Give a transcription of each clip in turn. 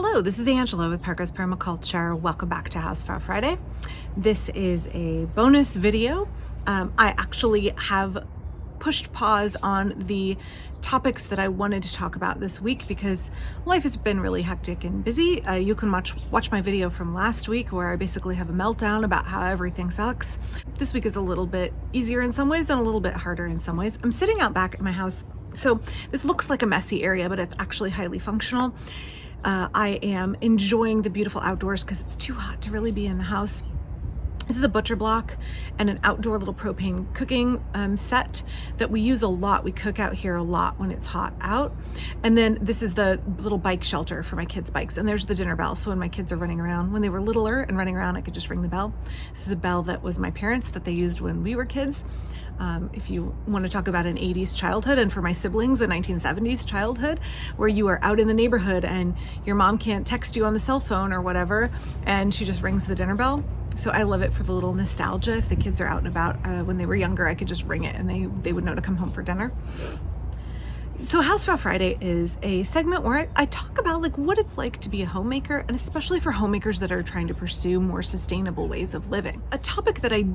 Hello, this is Angela with Parker's Permaculture. Welcome back to Hausfrau Friday. This is a bonus video. I actually have pushed pause on the topics that I wanted to talk about this week because life has been really hectic and busy. You can watch my video from last week where I basically have a meltdown about how everything sucks. This week is a little bit easier in some ways and a little bit harder in some ways. I'm sitting out back at my house. So this looks like a messy area, but it's actually highly functional. I am enjoying the beautiful outdoors because it's too hot to really be in the house. This is a butcher block and an outdoor little propane cooking set that we use a lot. We cook out here a lot when it's hot out. And then this is the little bike shelter for my kids' bikes. And there's the dinner bell. So when my kids are running around, when they were littler and running around, I could just ring the bell. This is a bell that was my parents that they used when we were kids. If you want to talk about an 80s childhood, and for my siblings, a 1970s childhood, where you are out in the neighborhood and your mom can't text you on the cell phone or whatever, and she just rings the dinner bell. So I love it for the little nostalgia. If the kids are out and about, when they were younger, I could just ring it and they would know to come home for dinner. So Hausfrau Friday is a segment where I talk about what it's like to be a homemaker, and especially for homemakers that are trying to pursue more sustainable ways of living. A topic that I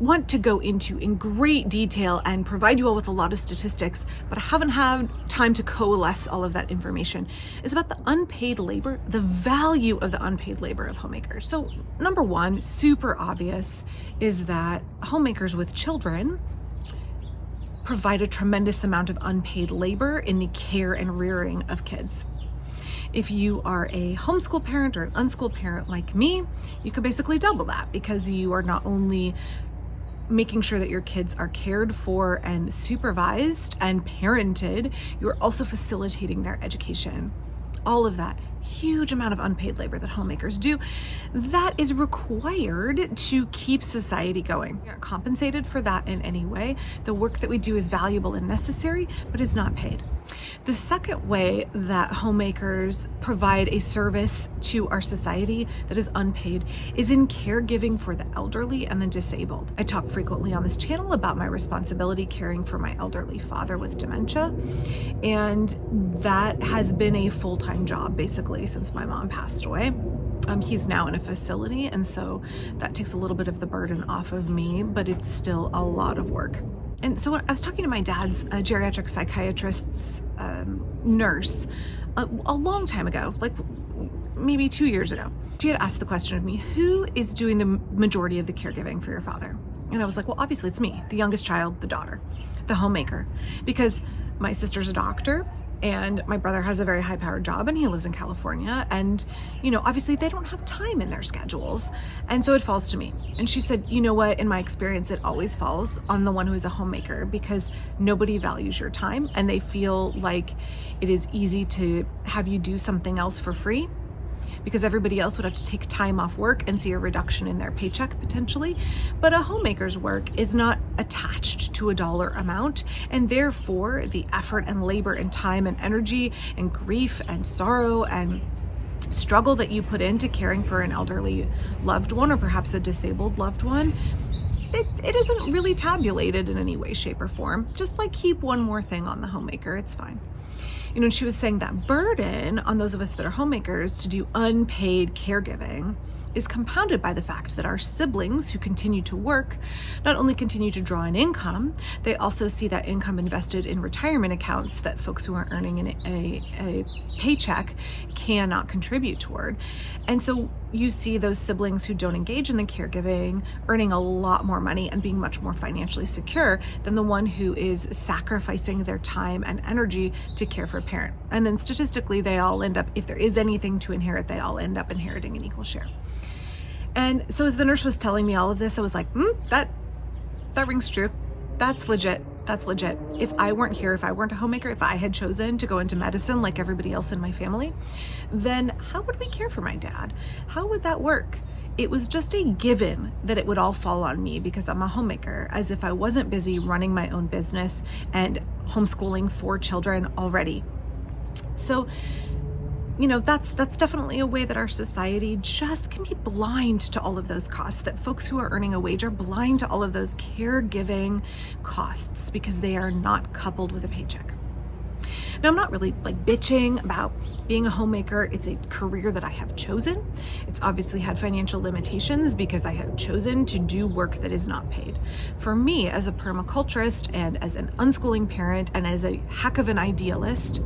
want to go into in great detail and provide you all with a lot of statistics, but I haven't had time to coalesce all of that information, is about the unpaid labor, the value of the unpaid labor of homemakers. So number one, super obvious, is that homemakers with children provide a tremendous amount of unpaid labor in the care and rearing of kids. If you are a homeschool parent or an unschooled parent like me, you can basically double that, because you are not only making sure that your kids are cared for and supervised and parented, you're also facilitating their education. All of that huge amount of unpaid labor that homemakers do, that is required to keep society going. We aren't compensated for that in any way. The work that we do is valuable and necessary, but is not paid. The second way that homemakers provide a service to our society that is unpaid is in caregiving for the elderly and the disabled. I talk frequently on this channel about my responsibility caring for my elderly father with dementia, and that has been a full-time job basically since my mom passed away. He's now in a facility, and so that takes a little bit of the burden off of me, but it's still a lot of work. And so I was talking to my dad's geriatric psychiatrist's nurse a long time ago, maybe 2 years ago. She had asked the question of me, who is doing the majority of the caregiving for your father? And I was like, well, obviously it's me, the youngest child, the daughter, the homemaker, because my sister's a doctor and my brother has a very high-powered job and he lives in California, and obviously they don't have time in their schedules, and so it falls to me. And she said, you know what, in my experience it always falls on the one who is a homemaker, because nobody values your time and they feel like it is easy to have you do something else for free, because everybody else would have to take time off work and see a reduction in their paycheck potentially. But a homemaker's work is not attached to a dollar amount, and therefore the effort and labor and time and energy and grief and sorrow and struggle that you put into caring for an elderly loved one, or perhaps a disabled loved one, it isn't really tabulated in any way, shape, or form. Just keep one more thing on the homemaker, it's fine. And she was saying that burden on those of us that are homemakers to do unpaid caregiving is compounded by the fact that our siblings who continue to work not only continue to draw an income, they also see that income invested in retirement accounts that folks who aren't earning a paycheck cannot contribute toward. And so you see those siblings who don't engage in the caregiving earning a lot more money and being much more financially secure than the one who is sacrificing their time and energy to care for a parent. And then statistically, they all end up, if there is anything to inherit, they all end up inheriting an equal share. And so as the nurse was telling me all of this, I was like, that rings true. That's legit. That's legit. If I weren't here, if I weren't a homemaker, if I had chosen to go into medicine like everybody else in my family, then how would we care for my dad? How would that work? It was just a given that it would all fall on me because I'm a homemaker, as if I wasn't busy running my own business and homeschooling 4 children already. So that's definitely a way that our society just can be blind to all of those costs, that folks who are earning a wage are blind to all of those caregiving costs because they are not coupled with a paycheck. Now, I'm not really like bitching about being a homemaker. It's a career that I have chosen. It's obviously had financial limitations because I have chosen to do work that is not paid. For me, as a permaculturist and as an unschooling parent and as a heck of an idealist,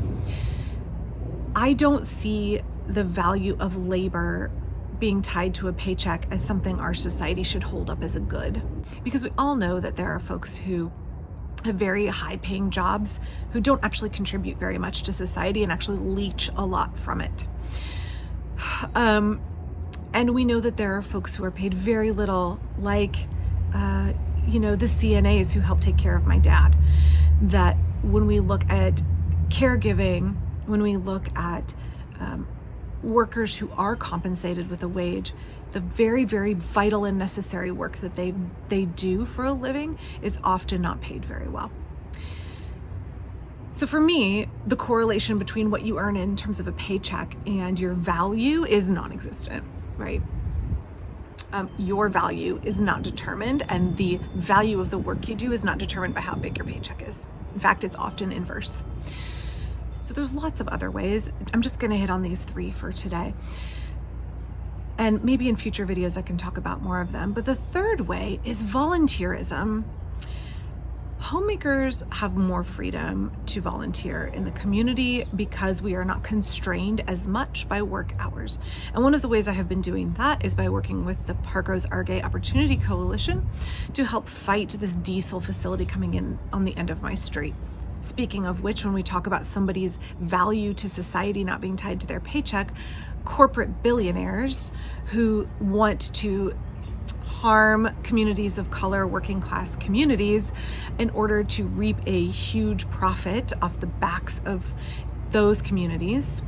I don't see the value of labor being tied to a paycheck as something our society should hold up as a good. Because we all know that there are folks who have very high paying jobs who don't actually contribute very much to society and actually leech a lot from it. And we know that there are folks who are paid very little, like, the CNAs who help take care of my dad. That when we look at caregiving, when we look at workers who are compensated with a wage, the very, very vital and necessary work that they do for a living is often not paid very well. So for me, the correlation between what you earn in terms of a paycheck and your value is non-existent, right? Your value is not determined, and the value of the work you do is not determined by how big your paycheck is. In fact, it's often inverse. So there's lots of other ways. I'm just going to hit on these 3 for today. And maybe in future videos I can talk about more of them. But the third way is volunteerism. Homemakers have more freedom to volunteer in the community because we are not constrained as much by work hours. And one of the ways I have been doing that is by working with the Parkrose Argay Opportunity Coalition to help fight this diesel facility coming in on the end of my street. Speaking of which, when we talk about somebody's value to society not being tied to their paycheck, corporate billionaires who want to harm communities of color, working class communities, in order to reap a huge profit off the backs of those communities.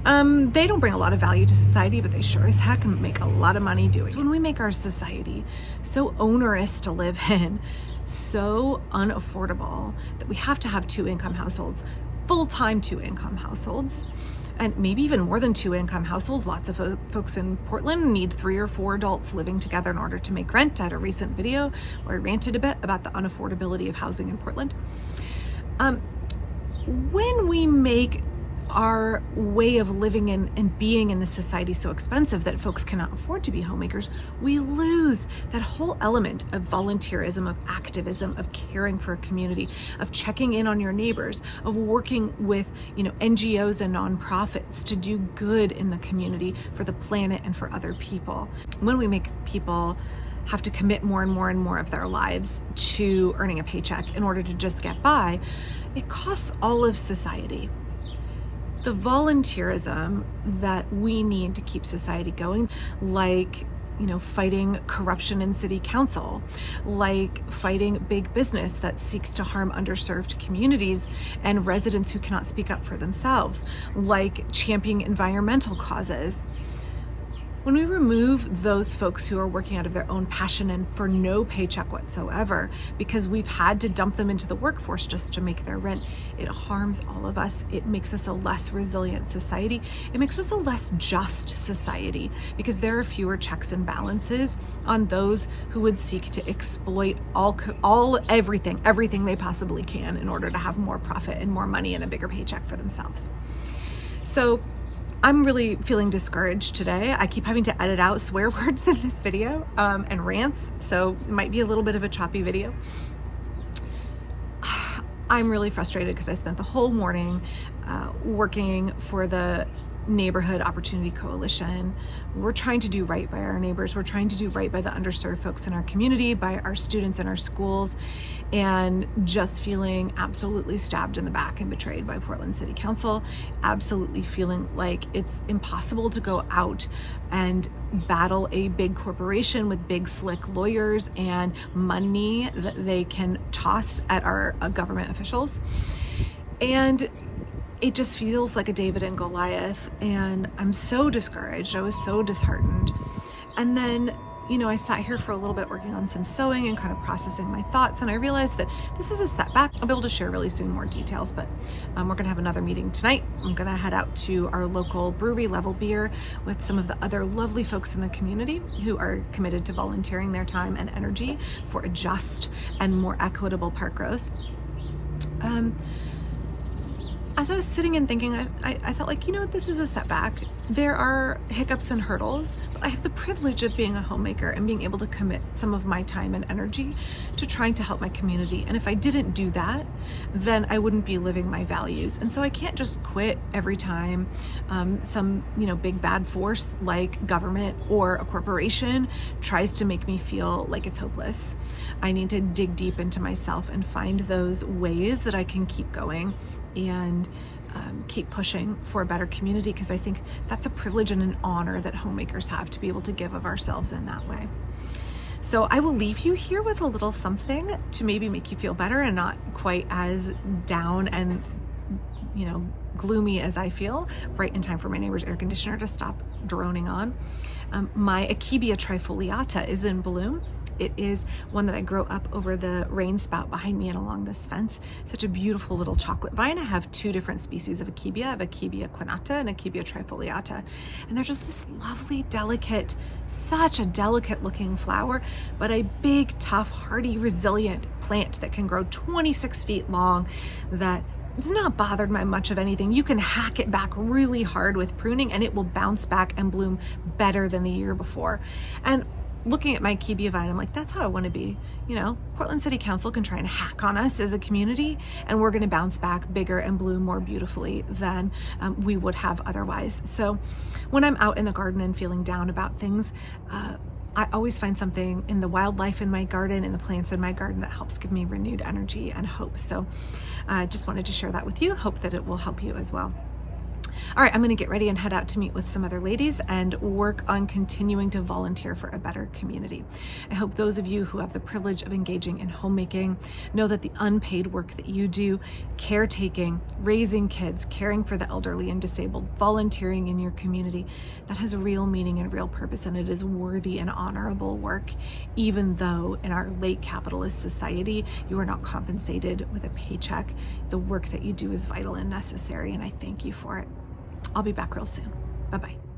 They don't bring a lot of value to society, but they sure as heck make a lot of money doing it. So when we make our society so onerous to live in, so unaffordable, that we have to have 2-income households, full-time 2-income households, and maybe even more than 2-income households. Lots of folks in Portland need 3 or 4 adults living together in order to make rent. I had a recent video where I ranted a bit about the unaffordability of housing in Portland. When we make our way of living and being in this society so expensive that folks cannot afford to be homemakers, we lose that whole element of volunteerism, of activism, of caring for a community, of checking in on your neighbors, of working with NGOs and nonprofits to do good in the community for the planet and for other people. When we make people have to commit more and more and more of their lives to earning a paycheck in order to just get by, it costs all of society. The volunteerism that we need to keep society going, like fighting corruption in city council, like fighting big business that seeks to harm underserved communities and residents who cannot speak up for themselves, like championing environmental causes. When we remove those folks who are working out of their own passion and for no paycheck whatsoever, because we've had to dump them into the workforce just to make their rent, it harms all of us. It makes us a less resilient society. It makes us a less just society because there are fewer checks and balances on those who would seek to exploit everything they possibly can in order to have more profit and more money and a bigger paycheck for themselves. So I'm really feeling discouraged today. I keep having to edit out swear words in this video and rants, so it might be a little bit of a choppy video. I'm really frustrated because I spent the whole morning working for the Neighborhood Opportunity Coalition. We're trying to do right by our neighbors. We're trying to do right by the underserved folks in our community, by our students in our schools, and just feeling absolutely stabbed in the back and betrayed by Portland City Council. Absolutely feeling like it's impossible to go out and battle a big corporation with big slick lawyers and money that they can toss at our government officials. And it just feels like a David and Goliath, and I'm so discouraged. I was so disheartened. And then, I sat here for a little bit working on some sewing and kind of processing my thoughts, and I realized that this is a setback. I'll be able to share really soon more details, but we're gonna have another meeting tonight. I'm gonna head out to our local brewery, Level Beer, with some of the other lovely folks in the community who are committed to volunteering their time and energy for a just and more equitable Parkrose. as I was sitting and thinking, I felt like, this is a setback. There are hiccups and hurdles, but I have the privilege of being a homemaker and being able to commit some of my time and energy to trying to help my community. And if I didn't do that, then I wouldn't be living my values. And so I can't just quit every time some, big bad force like government or a corporation tries to make me feel like it's hopeless. I need to dig deep into myself and find those ways that I can keep going and keep pushing for a better community, because I think that's a privilege and an honor that homemakers have, to be able to give of ourselves in that way. So I will leave you here with a little something to maybe make you feel better and not quite as down and gloomy as I feel, right in time for my neighbor's air conditioner to stop droning on. My Akebia trifoliata is in bloom. It is one that I grow up over the rain spout behind me and along this fence. Such a beautiful little chocolate vine. I have two different species of Akebia. I have Akebia quinata and Akebia trifoliata. And they're just this lovely, delicate, such a delicate looking flower, but a big, tough, hardy, resilient plant that can grow 26 feet long, that it's not bothered by much of anything. You can hack it back really hard with pruning and it will bounce back and bloom better than the year before. And looking at my Akebia vine, I'm like, that's how I want to be. Portland City Council can try and hack on us as a community, and we're going to bounce back bigger and bloom more beautifully than we would have otherwise. So when I'm out in the garden and feeling down about things, I always find something in the wildlife in my garden, in the plants in my garden, that helps give me renewed energy and hope. So I just wanted to share that with you. Hope that it will help you as well. All right, I'm going to get ready and head out to meet with some other ladies and work on continuing to volunteer for a better community. I hope those of you who have the privilege of engaging in homemaking know that the unpaid work that you do, caretaking, raising kids, caring for the elderly and disabled, volunteering in your community, that has real meaning and real purpose, and it is worthy and honorable work, even though in our late capitalist society, you are not compensated with a paycheck. The work that you do is vital and necessary, and I thank you for it. I'll be back real soon. Bye-bye.